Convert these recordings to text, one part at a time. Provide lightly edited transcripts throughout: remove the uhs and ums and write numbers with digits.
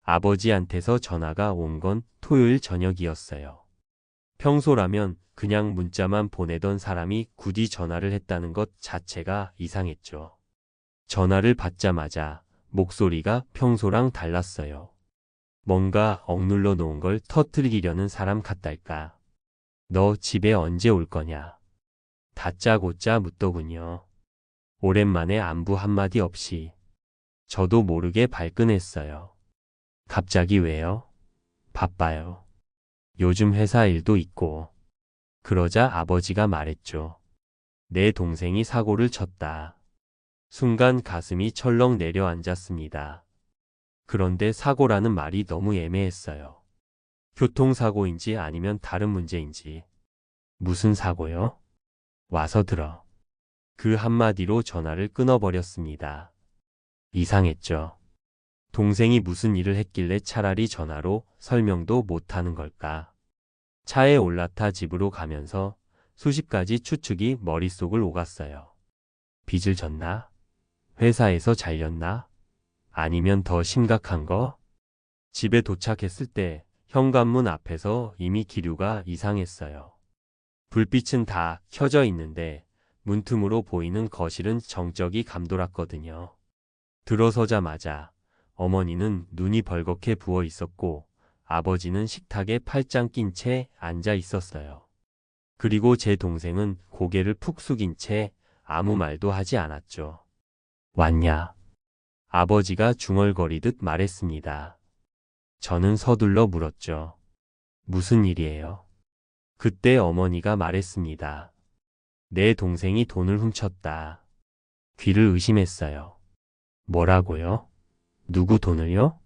아버지한테서 전화가 온 건 토요일 저녁이었어요. 평소라면 그냥 문자만 보내던 사람이 굳이 전화를 했다는 것 자체가 이상했죠. 전화를 받자마자 목소리가 평소랑 달랐어요. 뭔가 억눌러 놓은 걸 터뜨리려는 사람 같달까. 너 집에 언제 올 거냐? 다짜고짜 묻더군요. 오랜만에 안부 한마디 없이. 저도 모르게 발끈했어요. 갑자기 왜요? 바빠요. 요즘 회사 일도 있고. 그러자 아버지가 말했죠. 내 동생이 사고를 쳤다. 순간 가슴이 철렁 내려앉았습니다. 그런데 사고라는 말이 너무 애매했어요. 교통사고인지 아니면 다른 문제인지. 무슨 사고요? 와서 들어. 그 한마디로 전화를 끊어버렸습니다. 이상했죠. 동생이 무슨 일을 했길래 차라리 전화로 설명도 못하는 걸까? 차에 올라타 집으로 가면서 수십 가지 추측이 머릿속을 오갔어요. 빚을 졌나? 회사에서 잘렸나? 아니면 더 심각한 거? 집에 도착했을 때 현관문 앞에서 이미 기류가 이상했어요. 불빛은 다 켜져 있는데 문틈으로 보이는 거실은 정적이 감돌았거든요. 들어서자마자 어머니는 눈이 벌겋게 부어 있었고 아버지는 식탁에 팔짱 낀 채 앉아 있었어요. 그리고 제 동생은 고개를 푹 숙인 채 아무 말도 하지 않았죠. 왔냐? 아버지가 중얼거리듯 말했습니다. 저는 서둘러 물었죠. 무슨 일이에요? 그때 어머니가 말했습니다. 내 동생이 돈을 훔쳤다. 귀를 의심했어요. 뭐라고요? 누구 돈을요?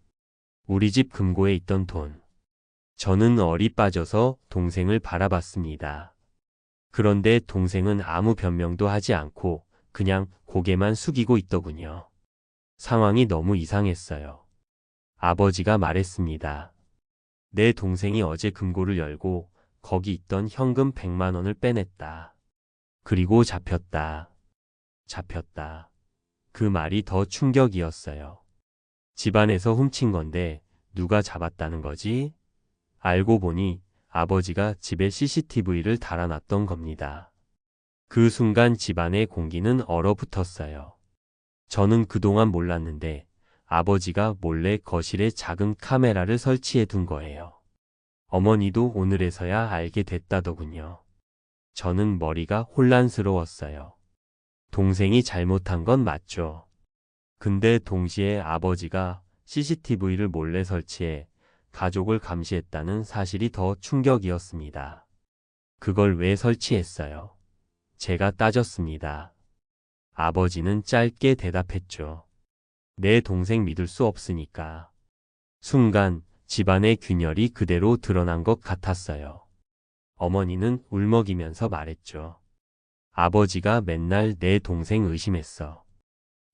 우리 집 금고에 있던 돈. 저는 얼이 빠져서 동생을 바라봤습니다. 그런데 동생은 아무 변명도 하지 않고 그냥 고개만 숙이고 있더군요. 상황이 너무 이상했어요. 아버지가 말했습니다. 내 동생이 어제 금고를 열고 거기 있던 현금 100만 원을 빼냈다. 그리고 잡혔다. 잡혔다. 그 말이 더 충격이었어요. 집안에서 훔친 건데 누가 잡았다는 거지? 알고 보니 아버지가 집에 CCTV를 달아놨던 겁니다. 그 순간 집안의 공기는 얼어붙었어요. 저는 그동안 몰랐는데 아버지가 몰래 거실에 작은 카메라를 설치해 둔 거예요. 어머니도 오늘에서야 알게 됐다더군요. 저는 머리가 혼란스러웠어요. 동생이 잘못한 건 맞죠. 근데 동시에 아버지가 CCTV를 몰래 설치해 가족을 감시했다는 사실이 더 충격이었습니다. 그걸 왜 설치했어요? 제가 따졌습니다. 아버지는 짧게 대답했죠. 내 동생 믿을 수 없으니까. 순간 집안의 균열이 그대로 드러난 것 같았어요. 어머니는 울먹이면서 말했죠. 아버지가 맨날 내 동생 의심했어.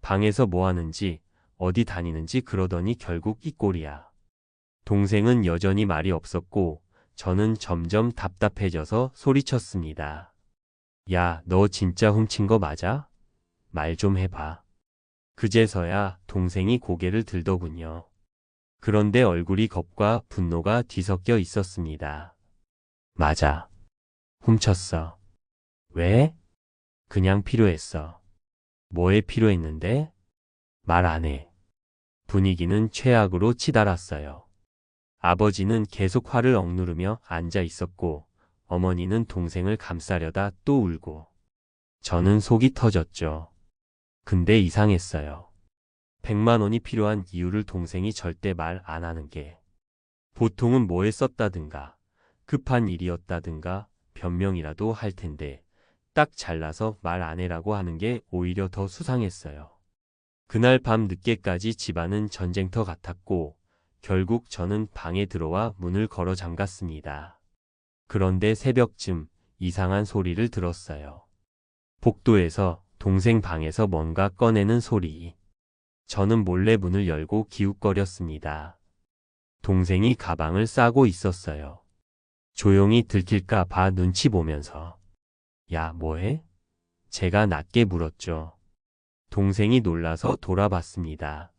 방에서 뭐 하는지, 어디 다니는지 그러더니 결국 이 꼴이야. 동생은 여전히 말이 없었고 저는 점점 답답해져서 소리쳤습니다. 야, 너 진짜 훔친 거 맞아? 말 좀 해봐. 그제서야 동생이 고개를 들더군요. 그런데 얼굴이 겁과 분노가 뒤섞여 있었습니다. 맞아. 훔쳤어. 왜? 그냥 필요했어. 뭐에 필요했는데? 말 안 해. 분위기는 최악으로 치달았어요. 아버지는 계속 화를 억누르며 앉아 있었고 어머니는 동생을 감싸려다 또 울고 저는 속이 터졌죠. 근데 이상했어요. 100만 원이 필요한 이유를 동생이 절대 말 안 하는 게 보통은 뭐에 썼다든가 급한 일이었다든가 변명이라도 할 텐데 딱 잘라서 말 안 해라고 하는 게 오히려 더 수상했어요. 그날 밤 늦게까지 집안은 전쟁터 같았고 결국 저는 방에 들어와 문을 걸어 잠갔습니다. 그런데 새벽쯤 이상한 소리를 들었어요. 복도에서 동생 방에서 뭔가 꺼내는 소리. 저는 몰래 문을 열고 기웃거렸습니다. 동생이 가방을 싸고 있었어요. 조용히 들킬까 봐 눈치 보면서. 야, 뭐해? 제가 낮게 물었죠. 동생이 놀라서 돌아봤습니다.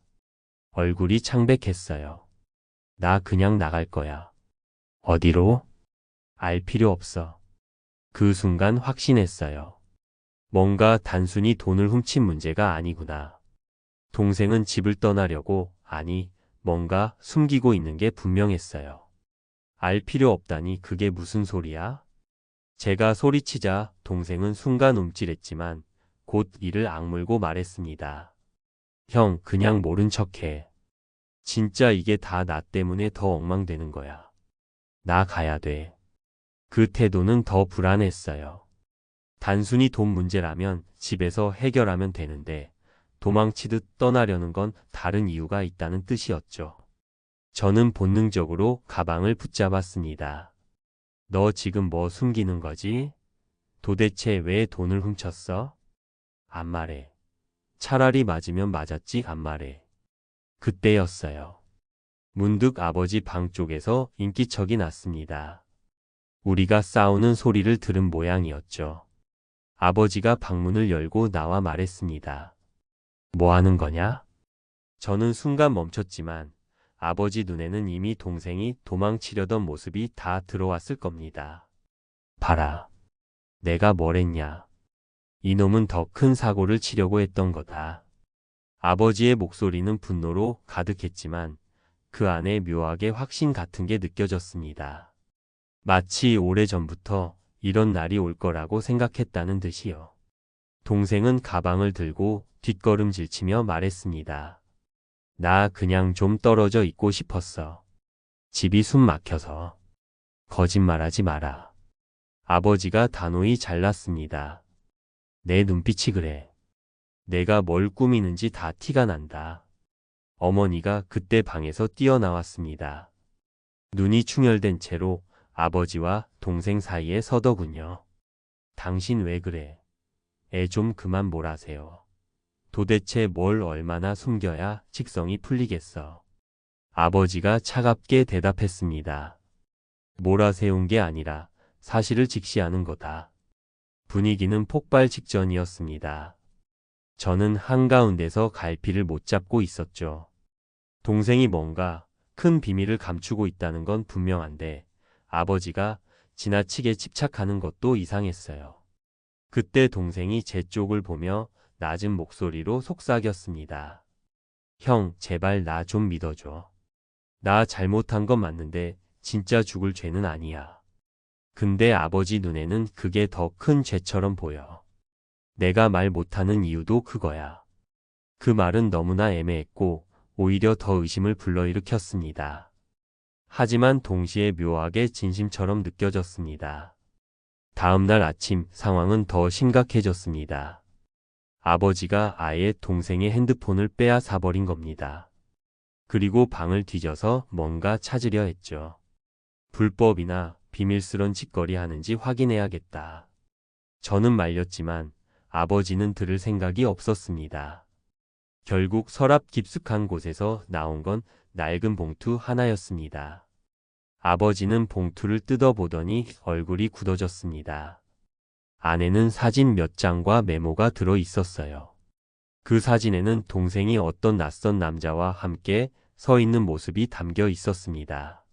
얼굴이 창백했어요. 나 그냥 나갈 거야. 어디로? 알 필요 없어. 그 순간 확신했어요. 뭔가 단순히 돈을 훔친 문제가 아니구나. 동생은 집을 떠나려고, 아니, 뭔가 숨기고 있는 게 분명했어요. 알 필요 없다니 그게 무슨 소리야? 제가 소리치자 동생은 순간 움찔했지만 곧 이를 악물고 말했습니다. 형, 그냥 모른 척해. 진짜 이게 다 나 때문에 더 엉망되는 거야. 나 가야 돼. 그 태도는 더 불안했어요. 단순히 돈 문제라면 집에서 해결하면 되는데 도망치듯 떠나려는 건 다른 이유가 있다는 뜻이었죠. 저는 본능적으로 가방을 붙잡았습니다. 너 지금 뭐 숨기는 거지? 도대체 왜 돈을 훔쳤어? 안 말해. 차라리 맞으면 맞았지 안 말해. 그때였어요. 문득 아버지 방 쪽에서 인기척이 났습니다. 우리가 싸우는 소리를 들은 모양이었죠. 아버지가 방문을 열고 나와 말했습니다. 뭐 하는 거냐? 저는 순간 멈췄지만 아버지 눈에는 이미 동생이 도망치려던 모습이 다 들어왔을 겁니다. 봐라. 내가 뭘 했냐. 이놈은 더 큰 사고를 치려고 했던 거다. 아버지의 목소리는 분노로 가득했지만 그 안에 묘하게 확신 같은 게 느껴졌습니다. 마치 오래전부터 이런 날이 올 거라고 생각했다는 듯이요. 동생은 가방을 들고 뒷걸음질치며 말했습니다. 나 그냥 좀 떨어져 있고 싶었어. 집이 숨 막혀서. 거짓말하지 마라. 아버지가 단호히 잘랐습니다. 내 눈빛이 그래. 내가 뭘 꾸미는지 다 티가 난다. 어머니가 그때 방에서 뛰어나왔습니다. 눈이 충혈된 채로 아버지와 동생 사이에 서더군요. 당신 왜 그래? 애 좀 그만 몰아세요. 도대체 뭘 얼마나 숨겨야 직성이 풀리겠어. 아버지가 차갑게 대답했습니다. 몰아세운 게 아니라 사실을 직시하는 거다. 분위기는 폭발 직전이었습니다. 저는 한가운데서 갈피를 못 잡고 있었죠. 동생이 뭔가 큰 비밀을 감추고 있다는 건 분명한데 아버지가 지나치게 집착하는 것도 이상했어요. 그때 동생이 제 쪽을 보며 낮은 목소리로 속삭였습니다. 형, 제발 나 좀 믿어줘. 나 잘못한 건 맞는데 진짜 죽을 죄는 아니야. 근데 아버지 눈에는 그게 더 큰 죄처럼 보여. 내가 말 못하는 이유도 그거야. 그 말은 너무나 애매했고 오히려 더 의심을 불러일으켰습니다. 하지만 동시에 묘하게 진심처럼 느껴졌습니다. 다음 날 아침 상황은 더 심각해졌습니다. 아버지가 아예 동생의 핸드폰을 빼앗아 버린 겁니다. 그리고 방을 뒤져서 뭔가 찾으려 했죠. 불법이나 비밀스런 짓거리 하는지 확인해야겠다. 저는 말렸지만 아버지는 들을 생각이 없었습니다. 결국 서랍 깊숙한 곳에서 나온 건 낡은 봉투 하나였습니다. 아버지는 봉투를 뜯어보더니 얼굴이 굳어졌습니다. 안에는 사진 몇 장과 메모가 들어 있었어요. 그 사진에는 동생이 어떤 낯선 남자와 함께 서 있는 모습이 담겨 있었습니다.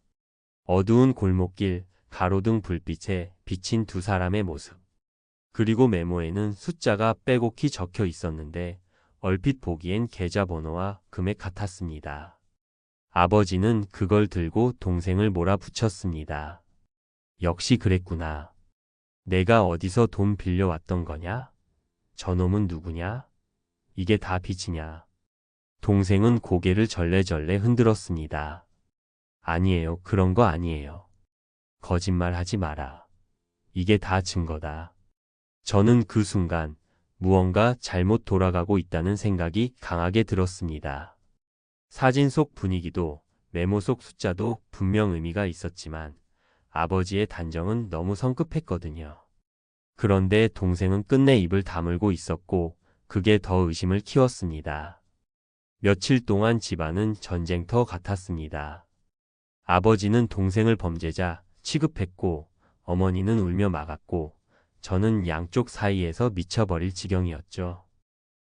어두운 골목길, 가로등 불빛에 비친 두 사람의 모습. 그리고 메모에는 숫자가 빼곡히 적혀 있었는데 얼핏 보기엔 계좌번호와 금액 같았습니다. 아버지는 그걸 들고 동생을 몰아붙였습니다. 역시 그랬구나. 내가 어디서 돈 빌려왔던 거냐? 저놈은 누구냐? 이게 다 빚이냐? 동생은 고개를 절레절레 흔들었습니다. 아니에요. 그런 거 아니에요. 거짓말 하지 마라. 이게 다 증거다. 저는 그 순간 무언가 잘못 돌아가고 있다는 생각이 강하게 들었습니다. 사진 속 분위기도 메모 속 숫자도 분명 의미가 있었지만 아버지의 단정은 너무 성급했거든요. 그런데 동생은 끝내 입을 다물고 있었고 그게 더 의심을 키웠습니다. 며칠 동안 집안은 전쟁터 같았습니다. 아버지는 동생을 범죄자 취급했고 어머니는 울며 막았고 저는 양쪽 사이에서 미쳐버릴 지경이었죠.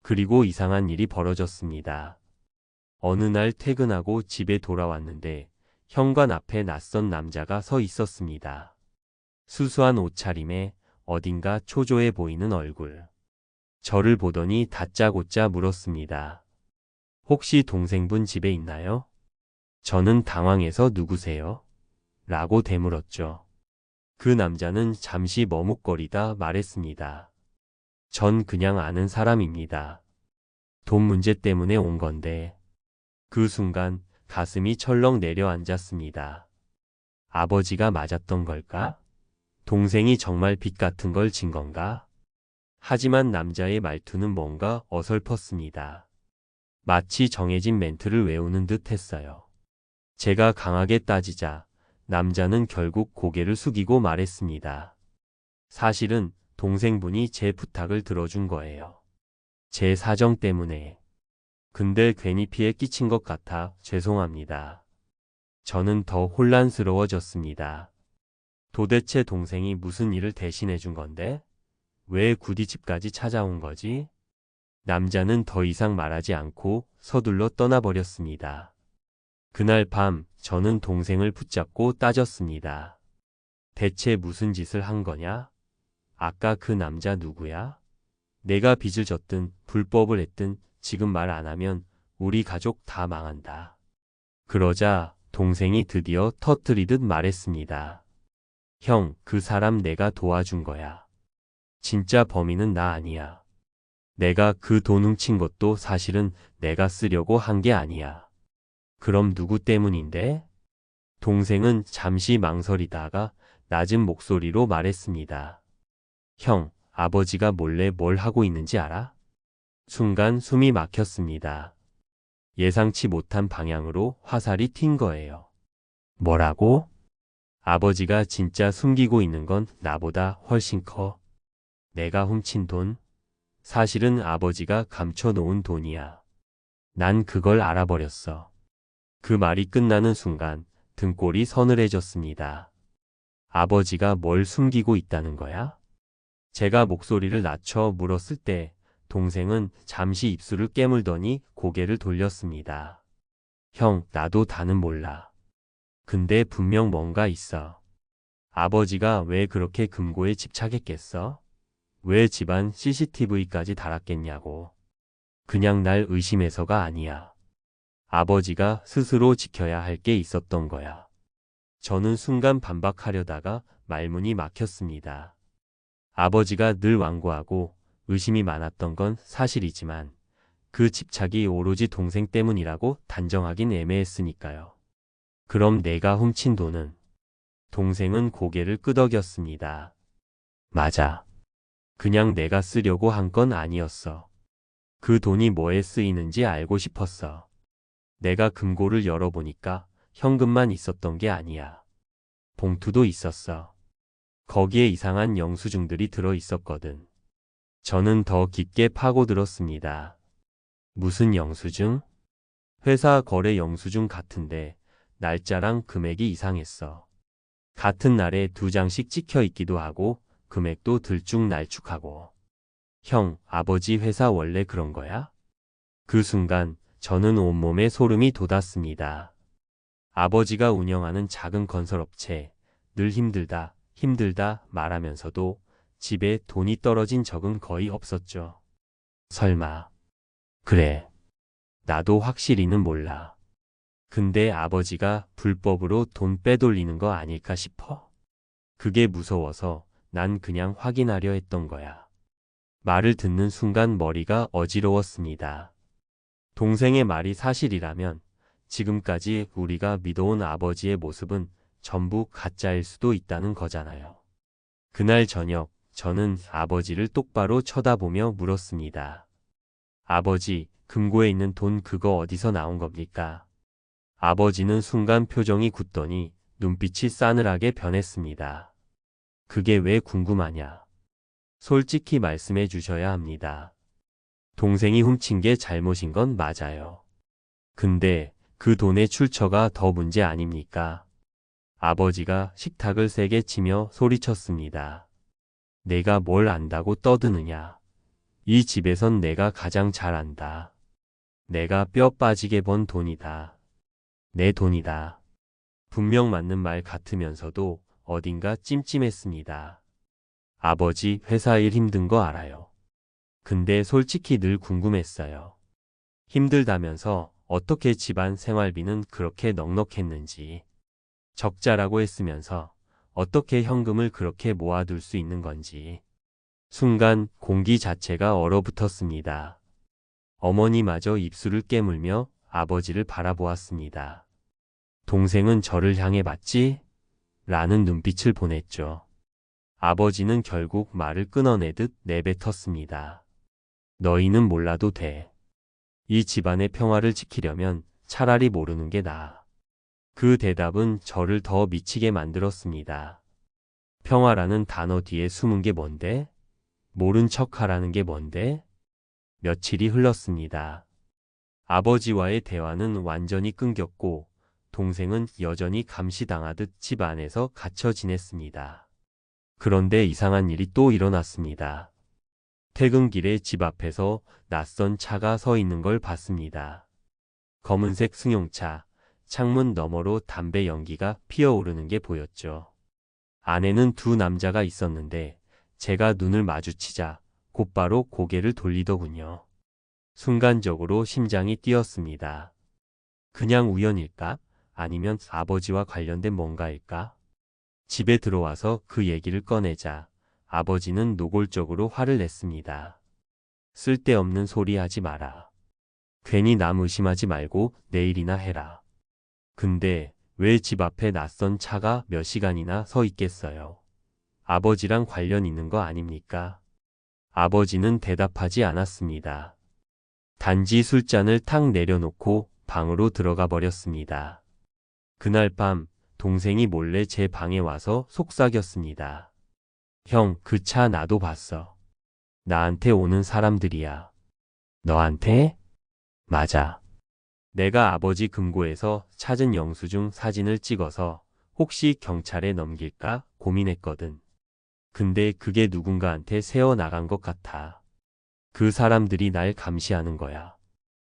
그리고 이상한 일이 벌어졌습니다. 어느 날 퇴근하고 집에 돌아왔는데 현관 앞에 낯선 남자가 서 있었습니다. 수수한 옷차림에 어딘가 초조해 보이는 얼굴. 저를 보더니 다짜고짜 물었습니다. 혹시 동생분 집에 있나요? 저는 당황해서 누구세요? 라고 되물었죠. 그 남자는 잠시 머뭇거리다 말했습니다. 전 그냥 아는 사람입니다. 돈 문제 때문에 온 건데. 그 순간 가슴이 철렁 내려앉았습니다. 아버지가 맞았던 걸까? 동생이 정말 빚 같은 걸 진 건가? 하지만 남자의 말투는 뭔가 어설펐습니다. 마치 정해진 멘트를 외우는 듯 했어요. 제가 강하게 따지자 남자는 결국 고개를 숙이고 말했습니다. 사실은 동생분이 제 부탁을 들어준 거예요. 제 사정 때문에. 근데 괜히 피해 끼친 것 같아 죄송합니다. 저는 더 혼란스러워졌습니다. 도대체 동생이 무슨 일을 대신해 준 건데? 왜 굳이 집까지 찾아온 거지? 남자는 더 이상 말하지 않고 서둘러 떠나버렸습니다. 그날 밤 저는 동생을 붙잡고 따졌습니다. 대체 무슨 짓을 한 거냐? 아까 그 남자 누구야? 내가 빚을 졌든 불법을 했든 지금 말 안 하면 우리 가족 다 망한다. 그러자 동생이 드디어 터뜨리듯 말했습니다. 형, 그 사람 내가 도와준 거야. 진짜 범인은 나 아니야. 내가 그 돈 훔친 것도 사실은 내가 쓰려고 한 게 아니야. 그럼 누구 때문인데? 동생은 잠시 망설이다가 낮은 목소리로 말했습니다. 형, 아버지가 몰래 뭘 하고 있는지 알아? 순간 숨이 막혔습니다. 예상치 못한 방향으로 화살이 튄 거예요. 뭐라고? 아버지가 진짜 숨기고 있는 건 나보다 훨씬 커. 내가 훔친 돈? 사실은 아버지가 감춰놓은 돈이야. 난 그걸 알아버렸어. 그 말이 끝나는 순간 등골이 서늘해졌습니다. 아버지가 뭘 숨기고 있다는 거야? 제가 목소리를 낮춰 물었을 때 동생은 잠시 입술을 깨물더니 고개를 돌렸습니다. 형, 나도 다는 몰라. 근데 분명 뭔가 있어. 아버지가 왜 그렇게 금고에 집착했겠어? 왜 집안 CCTV까지 달았겠냐고. 그냥 날 의심해서가 아니야. 아버지가 스스로 지켜야 할 게 있었던 거야. 저는 순간 반박하려다가 말문이 막혔습니다. 아버지가 늘 완고하고 의심이 많았던 건 사실이지만 그 집착이 오로지 동생 때문이라고 단정하긴 애매했으니까요. 그럼 내가 훔친 돈은? 동생은 고개를 끄덕였습니다. 맞아. 그냥 내가 쓰려고 한 건 아니었어. 그 돈이 뭐에 쓰이는지 알고 싶었어. 내가 금고를 열어보니까 현금만 있었던 게 아니야. 봉투도 있었어. 거기에 이상한 영수증들이 들어 있었거든. 저는 더 깊게 파고들었습니다. 무슨 영수증? 회사 거래 영수증 같은데 날짜랑 금액이 이상했어. 같은 날에 2장씩 찍혀 있기도 하고 금액도 들쭉날쭉하고. 형, 아버지 회사 원래 그런 거야? 그 순간 저는 온몸에 소름이 돋았습니다. 아버지가 운영하는 작은 건설업체, 늘 힘들다, 힘들다 말하면서도 집에 돈이 떨어진 적은 거의 없었죠. 설마. 그래. 나도 확실히는 몰라. 근데 아버지가 불법으로 돈 빼돌리는 거 아닐까 싶어. 그게 무서워서 난 그냥 확인하려 했던 거야. 말을 듣는 순간 머리가 어지러웠습니다. 동생의 말이 사실이라면 지금까지 우리가 믿어온 아버지의 모습은 전부 가짜일 수도 있다는 거잖아요. 그날 저녁 저는 아버지를 똑바로 쳐다보며 물었습니다. 아버지, 금고에 있는 돈 그거 어디서 나온 겁니까? 아버지는 순간 표정이 굳더니 눈빛이 싸늘하게 변했습니다. 그게 왜 궁금하냐? 솔직히 말씀해 주셔야 합니다. 동생이 훔친 게 잘못인 건 맞아요. 근데 그 돈의 출처가 더 문제 아닙니까? 아버지가 식탁을 세게 치며 소리쳤습니다. 내가 뭘 안다고 떠드느냐. 이 집에선 내가 가장 잘 안다. 내가 뼈 빠지게 번 돈이다. 내 돈이다. 분명 맞는 말 같으면서도 어딘가 찜찜했습니다. 아버지 회사 일 힘든 거 알아요. 근데 솔직히 늘 궁금했어요. 힘들다면서 어떻게 집안 생활비는 그렇게 넉넉했는지, 적자라고 했으면서 어떻게 현금을 그렇게 모아둘 수 있는 건지. 순간 공기 자체가 얼어붙었습니다. 어머니마저 입술을 깨물며 아버지를 바라보았습니다. 동생은 저를 향해 봤지? 라는 눈빛을 보냈죠. 아버지는 결국 말을 끊어내듯 내뱉었습니다. 너희는 몰라도 돼. 이 집안의 평화를 지키려면 차라리 모르는 게 나아. 그 대답은 저를 더 미치게 만들었습니다. 평화라는 단어 뒤에 숨은 게 뭔데? 모른 척하라는 게 뭔데? 며칠이 흘렀습니다. 아버지와의 대화는 완전히 끊겼고 동생은 여전히 감시당하듯 집 안에서 갇혀 지냈습니다. 그런데 이상한 일이 또 일어났습니다. 퇴근길에 집 앞에서 낯선 차가 서 있는 걸 봤습니다. 검은색 승용차, 창문 너머로 담배 연기가 피어오르는 게 보였죠. 안에는 두 남자가 있었는데 제가 눈을 마주치자 곧바로 고개를 돌리더군요. 순간적으로 심장이 뛰었습니다. 그냥 우연일까? 아니면 아버지와 관련된 뭔가일까? 집에 들어와서 그 얘기를 꺼내자 아버지는 노골적으로 화를 냈습니다. 쓸데없는 소리 하지 마라. 괜히 남 의심하지 말고 내일이나 해라. 근데 왜 집 앞에 낯선 차가 몇 시간이나 서 있겠어요? 아버지랑 관련 있는 거 아닙니까? 아버지는 대답하지 않았습니다. 단지 술잔을 탁 내려놓고 방으로 들어가 버렸습니다. 그날 밤 동생이 몰래 제 방에 와서 속삭였습니다. 형, 그 차 나도 봤어. 나한테 오는 사람들이야. 너한테? 맞아. 내가 아버지 금고에서 찾은 영수증 사진을 찍어서 혹시 경찰에 넘길까 고민했거든. 근데 그게 누군가한테 새어나간 것 같아. 그 사람들이 날 감시하는 거야.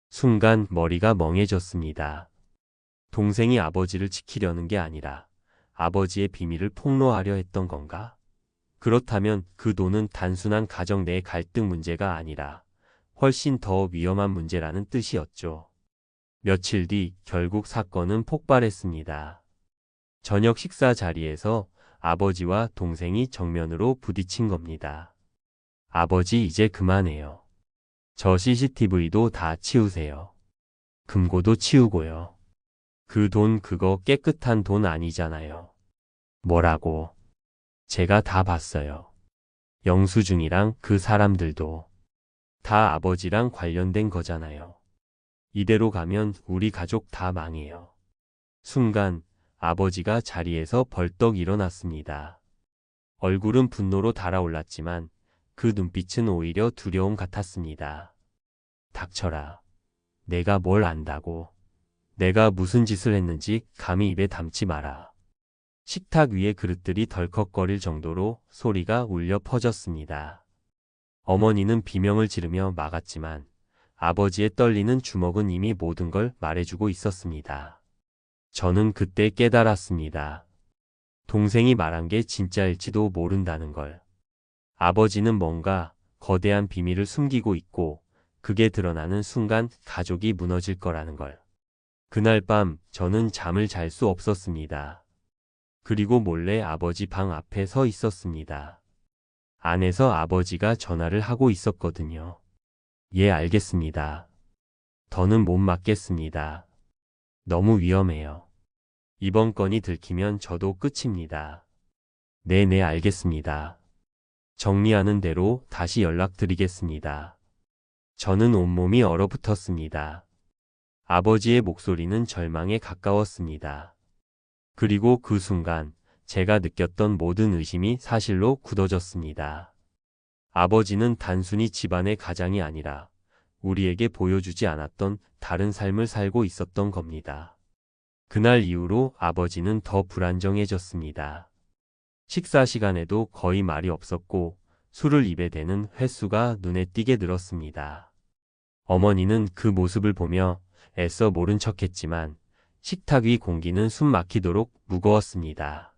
순간 머리가 멍해졌습니다. 동생이 아버지를 지키려는 게 아니라 아버지의 비밀을 폭로하려 했던 건가? 그렇다면 그 돈은 단순한 가정 내 갈등 문제가 아니라 훨씬 더 위험한 문제라는 뜻이었죠. 며칠 뒤 결국 사건은 폭발했습니다. 저녁 식사 자리에서 아버지와 동생이 정면으로 부딪힌 겁니다. 아버지 이제 그만해요. 저 CCTV도 다 치우세요. 금고도 치우고요. 그 돈 그거 깨끗한 돈 아니잖아요. 뭐라고? 제가 다 봤어요. 영수증이랑 그 사람들도 다 아버지랑 관련된 거잖아요. 이대로 가면 우리 가족 다 망해요. 순간 아버지가 자리에서 벌떡 일어났습니다. 얼굴은 분노로 달아올랐지만 그 눈빛은 오히려 두려움 같았습니다. 닥쳐라. 내가 뭘 안다고. 내가 무슨 짓을 했는지 감히 입에 담지 마라. 식탁 위에 그릇들이 덜컥거릴 정도로 소리가 울려 퍼졌습니다. 어머니는 비명을 지르며 막았지만 아버지의 떨리는 주먹은 이미 모든 걸 말해주고 있었습니다. 저는 그때 깨달았습니다. 동생이 말한 게 진짜일지도 모른다는 걸. 아버지는 뭔가 거대한 비밀을 숨기고 있고 그게 드러나는 순간 가족이 무너질 거라는 걸. 그날 밤 저는 잠을 잘 수 없었습니다. 그리고 몰래 아버지 방 앞에 서 있었습니다. 안에서 아버지가 전화를 하고 있었거든요. 예, 알겠습니다. 더는 못 맡겠습니다. 너무 위험해요. 이번 건이 들키면 저도 끝입니다. 네네, 알겠습니다. 정리하는 대로 다시 연락드리겠습니다. 저는 온몸이 얼어붙었습니다. 아버지의 목소리는 절망에 가까웠습니다. 그리고 그 순간 제가 느꼈던 모든 의심이 사실로 굳어졌습니다. 아버지는 단순히 집안의 가장이 아니라 우리에게 보여주지 않았던 다른 삶을 살고 있었던 겁니다. 그날 이후로 아버지는 더 불안정해졌습니다. 식사 시간에도 거의 말이 없었고 술을 입에 대는 횟수가 눈에 띄게 늘었습니다. 어머니는 그 모습을 보며 애써 모른 척했지만 식탁 위 공기는 숨 막히도록 무거웠습니다.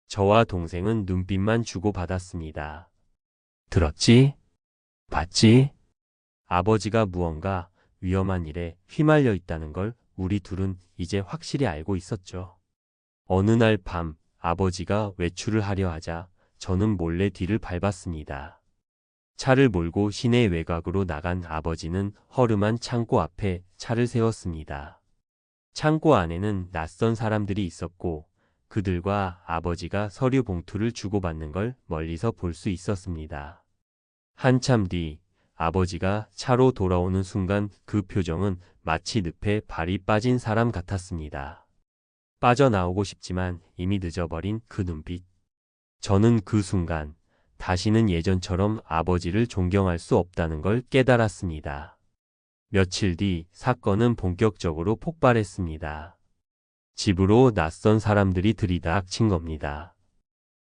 저와 동생은 눈빛만 주고받았습니다. 들었지? 봤지? 아버지가 무언가 위험한 일에 휘말려 있다는 걸 우리 둘은 이제 확실히 알고 있었죠. 어느 날 밤 아버지가 외출을 하려 하자 저는 몰래 뒤를 밟았습니다. 차를 몰고 시내 외곽으로 나간 아버지는 허름한 창고 앞에 차를 세웠습니다. 창고 안에는 낯선 사람들이 있었고 그들과 아버지가 서류 봉투를 주고받는 걸 멀리서 볼 수 있었습니다. 한참 뒤 아버지가 차로 돌아오는 순간 그 표정은 마치 늪에 발이 빠진 사람 같았습니다. 빠져나오고 싶지만 이미 늦어버린 그 눈빛. 저는 그 순간 다시는 예전처럼 아버지를 존경할 수 없다는 걸 깨달았습니다. 며칠 뒤 사건은 본격적으로 폭발했습니다. 집으로 낯선 사람들이 들이닥친 겁니다.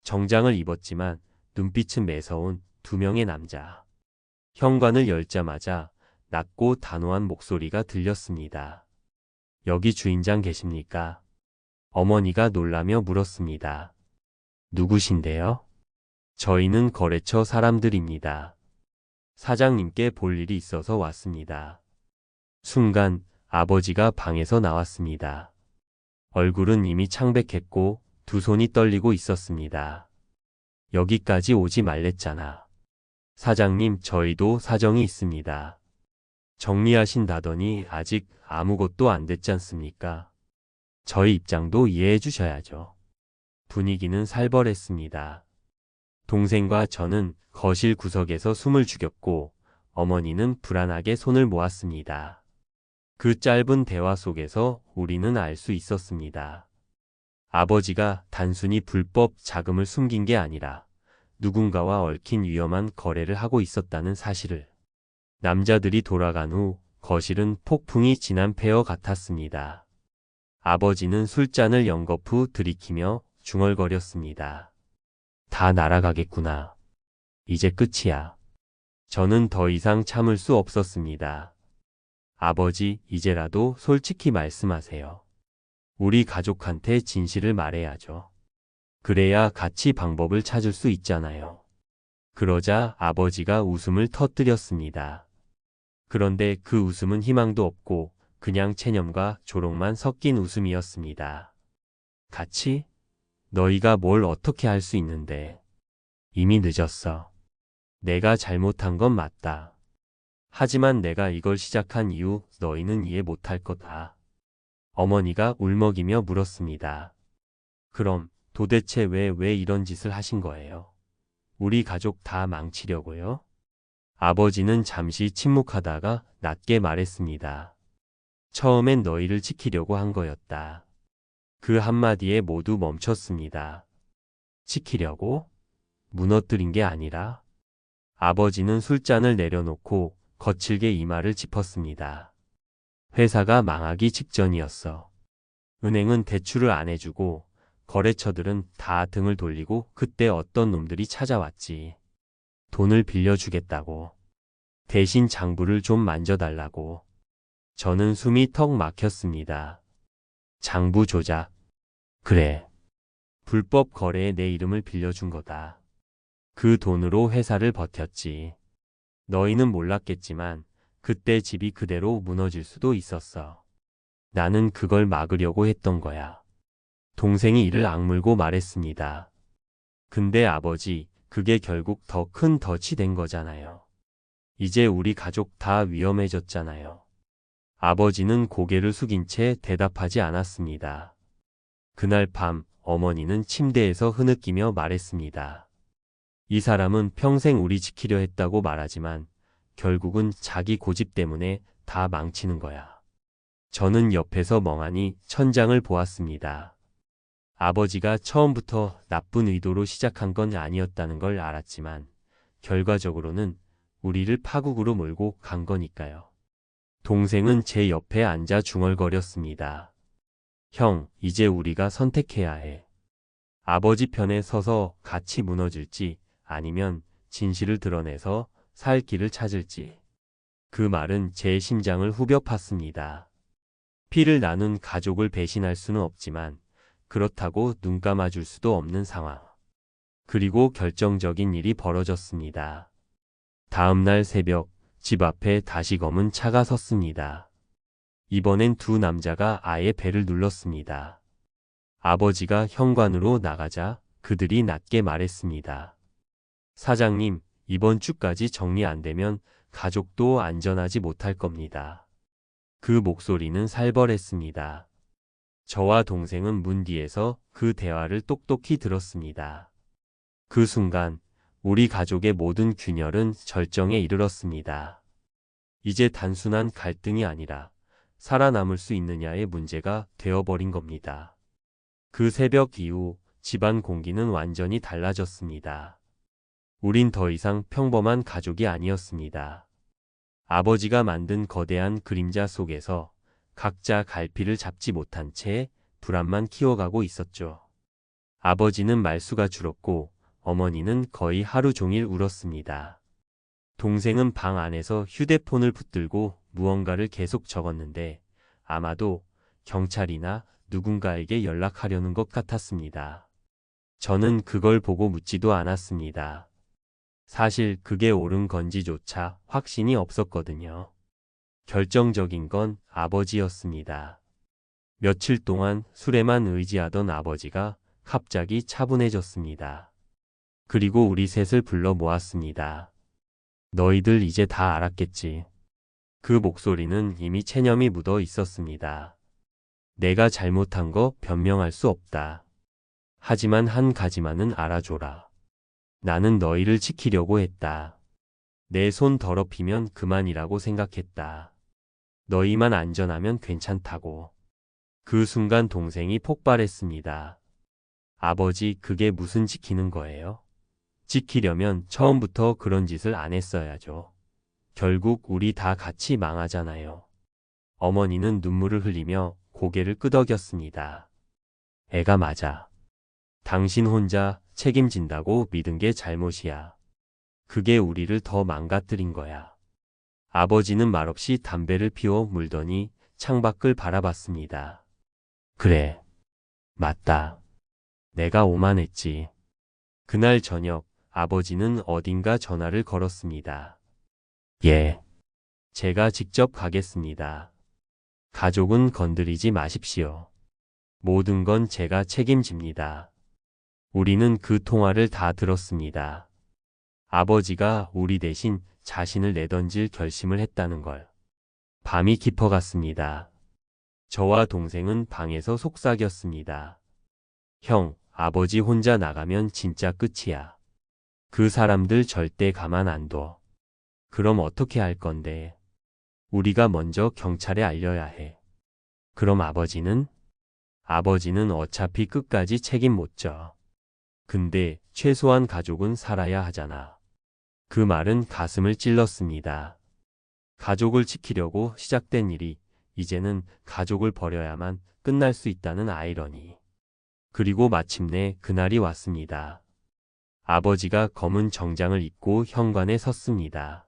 정장을 입었지만 눈빛은 매서운 두 명의 남자. 현관을 열자마자 낮고 단호한 목소리가 들렸습니다. 여기 주인장 계십니까? 어머니가 놀라며 물었습니다. 누구신데요? 저희는 거래처 사람들입니다. 사장님께 볼 일이 있어서 왔습니다. 순간 아버지가 방에서 나왔습니다. 얼굴은 이미 창백했고 두 손이 떨리고 있었습니다. 여기까지 오지 말랬잖아. 사장님, 저희도 사정이 있습니다. 정리하신다더니 아직 아무것도 안 됐지 않습니까? 저희 입장도 이해해 주셔야죠. 분위기는 살벌했습니다. 동생과 저는 거실 구석에서 숨을 죽였고 어머니는 불안하게 손을 모았습니다. 그 짧은 대화 속에서 우리는 알 수 있었습니다. 아버지가 단순히 불법 자금을 숨긴 게 아니라 누군가와 얽힌 위험한 거래를 하고 있었다는 사실을. 남자들이 돌아간 후 거실은 폭풍이 지난 폐허 같았습니다. 아버지는 술잔을 연거푸 들이키며 중얼거렸습니다. 다 날아가겠구나. 이제 끝이야. 저는 더 이상 참을 수 없었습니다. 아버지, 이제라도 솔직히 말씀하세요. 우리 가족한테 진실을 말해야죠. 그래야 같이 방법을 찾을 수 있잖아요. 그러자 아버지가 웃음을 터뜨렸습니다. 그런데 그 웃음은 희망도 없고 그냥 체념과 조롱만 섞인 웃음이었습니다. 같이? 너희가 뭘 어떻게 할 수 있는데. 이미 늦었어. 내가 잘못한 건 맞다. 하지만 내가 이걸 시작한 이후 너희는 이해 못할 거다. 어머니가 울먹이며 물었습니다. 그럼 도대체 왜 이런 짓을 하신 거예요? 우리 가족 다 망치려고요? 아버지는 잠시 침묵하다가 낮게 말했습니다. 처음엔 너희를 지키려고 한 거였다. 그 한마디에 모두 멈췄습니다. 지키려고? 무너뜨린 게 아니라? 아버지는 술잔을 내려놓고 거칠게 이마를 짚었습니다. 회사가 망하기 직전이었어. 은행은 대출을 안 해주고 거래처들은 다 등을 돌리고 그때 어떤 놈들이 찾아왔지. 돈을 빌려주겠다고. 대신 장부를 좀 만져달라고. 저는 숨이 턱 막혔습니다. 장부 조작. 그래. 불법 거래에 내 이름을 빌려준 거다. 그 돈으로 회사를 버텼지. 너희는 몰랐겠지만 그때 집이 그대로 무너질 수도 있었어. 나는 그걸 막으려고 했던 거야. 동생이 이를 악물고 말했습니다. 근데 아버지, 그게 결국 더 큰 덫이 된 거잖아요. 이제 우리 가족 다 위험해졌잖아요. 아버지는 고개를 숙인 채 대답하지 않았습니다. 그날 밤 어머니는 침대에서 흐느끼며 말했습니다. 이 사람은 평생 우리 지키려 했다고 말하지만 결국은 자기 고집 때문에 다 망치는 거야. 저는 옆에서 멍하니 천장을 보았습니다. 아버지가 처음부터 나쁜 의도로 시작한 건 아니었다는 걸 알았지만 결과적으로는 우리를 파국으로 몰고 간 거니까요. 동생은 제 옆에 앉아 중얼거렸습니다. 형, 이제 우리가 선택해야 해. 아버지 편에 서서 같이 무너질지 아니면 진실을 드러내서 살 길을 찾을지. 그 말은 제 심장을 후벼 팠습니다. 피를 나눈 가족을 배신할 수는 없지만 그렇다고 눈 감아줄 수도 없는 상황. 그리고 결정적인 일이 벌어졌습니다. 다음 날 새벽 집 앞에 다시 검은 차가 섰습니다. 이번엔 두 남자가 아예 배를 눌렀습니다. 아버지가 현관으로 나가자 그들이 낮게 말했습니다. 사장님, 이번 주까지 정리 안 되면 가족도 안전하지 못할 겁니다. 그 목소리는 살벌했습니다. 저와 동생은 문 뒤에서 그 대화를 똑똑히 들었습니다. 그 순간 우리 가족의 모든 균열은 절정에 이르렀습니다. 이제 단순한 갈등이 아니라 살아남을 수 있느냐의 문제가 되어버린 겁니다. 그 새벽 이후 집안 공기는 완전히 달라졌습니다. 우린 더 이상 평범한 가족이 아니었습니다. 아버지가 만든 거대한 그림자 속에서 각자 갈피를 잡지 못한 채 불안만 키워가고 있었죠. 아버지는 말수가 줄었고 어머니는 거의 하루 종일 울었습니다. 동생은 방 안에서 휴대폰을 붙들고 무언가를 계속 적었는데 아마도 경찰이나 누군가에게 연락하려는 것 같았습니다. 저는 그걸 보고 묻지도 않았습니다. 사실 그게 옳은 건지조차 확신이 없었거든요. 결정적인 건 아버지였습니다. 며칠 동안 술에만 의지하던 아버지가 갑자기 차분해졌습니다. 그리고 우리 셋을 불러 모았습니다. 너희들 이제 다 알았겠지. 그 목소리는 이미 체념이 묻어 있었습니다. 내가 잘못한 거 변명할 수 없다. 하지만 한 가지만은 알아줘라. 나는 너희를 지키려고 했다. 내 손 더럽히면 그만이라고 생각했다. 너희만 안전하면 괜찮다고. 그 순간 동생이 폭발했습니다. 아버지, 그게 무슨 지키는 거예요? 지키려면 처음부터 그런 짓을 안 했어야죠. 결국 우리 다 같이 망하잖아요. 어머니는 눈물을 흘리며 고개를 끄덕였습니다. 애가 맞아. 당신 혼자 책임진다고 믿은 게 잘못이야. 그게 우리를 더 망가뜨린 거야. 아버지는 말없이 담배를 피워 물더니 창밖을 바라봤습니다. 그래. 맞다. 내가 오만했지. 그날 저녁 아버지는 어딘가 전화를 걸었습니다. 예. 제가 직접 가겠습니다. 가족은 건드리지 마십시오. 모든 건 제가 책임집니다. 우리는 그 통화를 다 들었습니다. 아버지가 우리 대신 자신을 내던질 결심을 했다는 걸. 밤이 깊어갔습니다. 저와 동생은 방에서 속삭였습니다. 형, 아버지 혼자 나가면 진짜 끝이야. 그 사람들 절대 가만 안 둬. 그럼 어떻게 할 건데? 우리가 먼저 경찰에 알려야 해. 그럼 아버지는? 아버지는 어차피 끝까지 책임 못 져. 근데 최소한 가족은 살아야 하잖아. 그 말은 가슴을 찔렀습니다. 가족을 지키려고 시작된 일이 이제는 가족을 버려야만 끝날 수 있다는 아이러니. 그리고 마침내 그날이 왔습니다. 아버지가 검은 정장을 입고 현관에 섰습니다.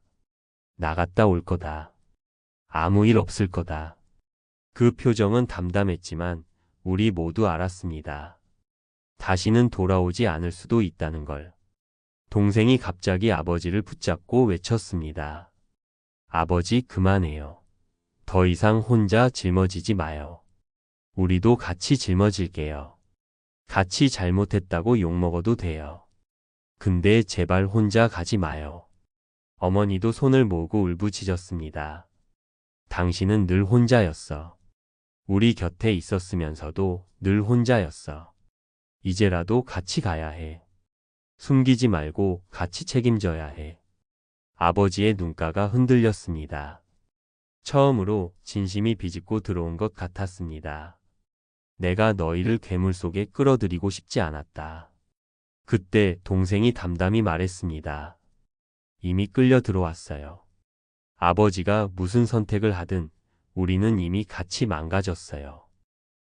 나갔다 올 거다. 아무 일 없을 거다. 그 표정은 담담했지만 우리 모두 알았습니다. 다시는 돌아오지 않을 수도 있다는 걸. 동생이 갑자기 아버지를 붙잡고 외쳤습니다. 아버지, 그만해요. 더 이상 혼자 짊어지지 마요. 우리도 같이 짊어질게요. 같이 잘못했다고 욕먹어도 돼요. 근데 제발 혼자 가지 마요. 어머니도 손을 모으고 울부짖었습니다. 당신은 늘 혼자였어. 우리 곁에 있었으면서도 늘 혼자였어. 이제라도 같이 가야 해. 숨기지 말고 같이 책임져야 해. 아버지의 눈가가 흔들렸습니다. 처음으로 진심이 비집고 들어온 것 같았습니다. 내가 너희를 괴물 속에 끌어들이고 싶지 않았다. 그때 동생이 담담히 말했습니다. 이미 끌려 들어왔어요. 아버지가 무슨 선택을 하든 우리는 이미 같이 망가졌어요.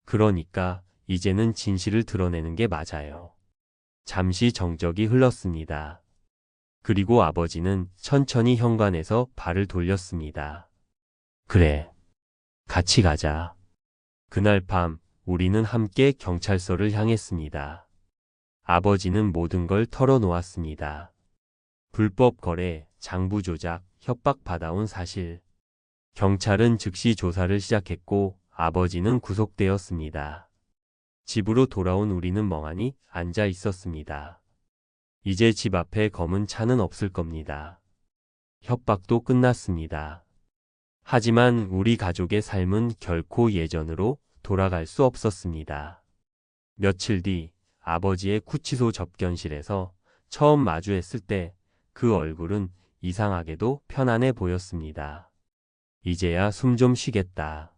그러니까 이제는 진실을 드러내는 게 맞아요. 잠시 정적이 흘렀습니다. 그리고 아버지는 천천히 현관에서 발을 돌렸습니다. 그래. 같이 가자. 그날 밤 우리는 함께 경찰서를 향했습니다. 아버지는 모든 걸 털어놓았습니다. 불법 거래, 장부 조작, 협박받아온 사실. 경찰은 즉시 조사를 시작했고 아버지는 구속되었습니다. 집으로 돌아온 우리는 멍하니 앉아 있었습니다. 이제 집 앞에 검은 차는 없을 겁니다. 협박도 끝났습니다. 하지만 우리 가족의 삶은 결코 예전으로 돌아갈 수 없었습니다. 며칠 뒤 아버지의 구치소 접견실에서 처음 마주했을 때 그 얼굴은 이상하게도 편안해 보였습니다. 이제야 숨 좀 쉬겠다.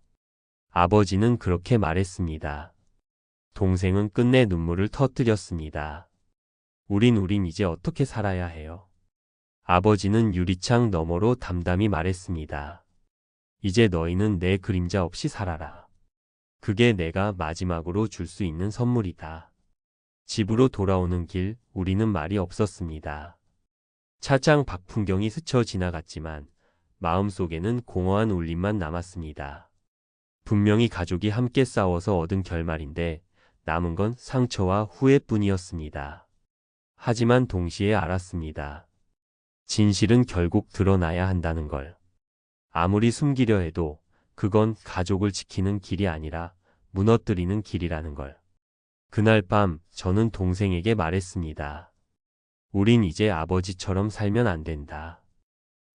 아버지는 그렇게 말했습니다. 동생은 끝내 눈물을 터뜨렸습니다. 우린 이제 어떻게 살아야 해요? 아버지는 유리창 너머로 담담히 말했습니다. 이제 너희는 내 그림자 없이 살아라. 그게 내가 마지막으로 줄 수 있는 선물이다. 집으로 돌아오는 길 우리는 말이 없었습니다. 차장 박풍경이 스쳐 지나갔지만 마음속에는 공허한 울림만 남았습니다. 분명히 가족이 함께 싸워서 얻은 결말인데 남은 건 상처와 후회뿐이었습니다. 하지만 동시에 알았습니다. 진실은 결국 드러나야 한다는 걸. 아무리 숨기려 해도 그건 가족을 지키는 길이 아니라 무너뜨리는 길이라는 걸. 그날 밤 저는 동생에게 말했습니다. 우린 이제 아버지처럼 살면 안 된다.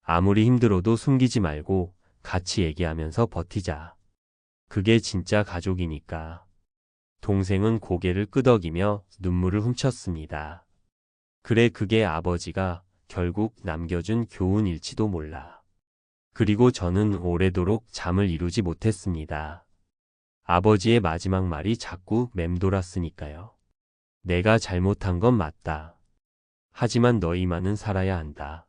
아무리 힘들어도 숨기지 말고 같이 얘기하면서 버티자. 그게 진짜 가족이니까. 동생은 고개를 끄덕이며 눈물을 훔쳤습니다. 그래, 그게 아버지가 결국 남겨준 교훈일지도 몰라. 그리고 저는 오래도록 잠을 이루지 못했습니다. 아버지의 마지막 말이 자꾸 맴돌았으니까요. 내가 잘못한 건 맞다. 하지만 너희만은 살아야 한다.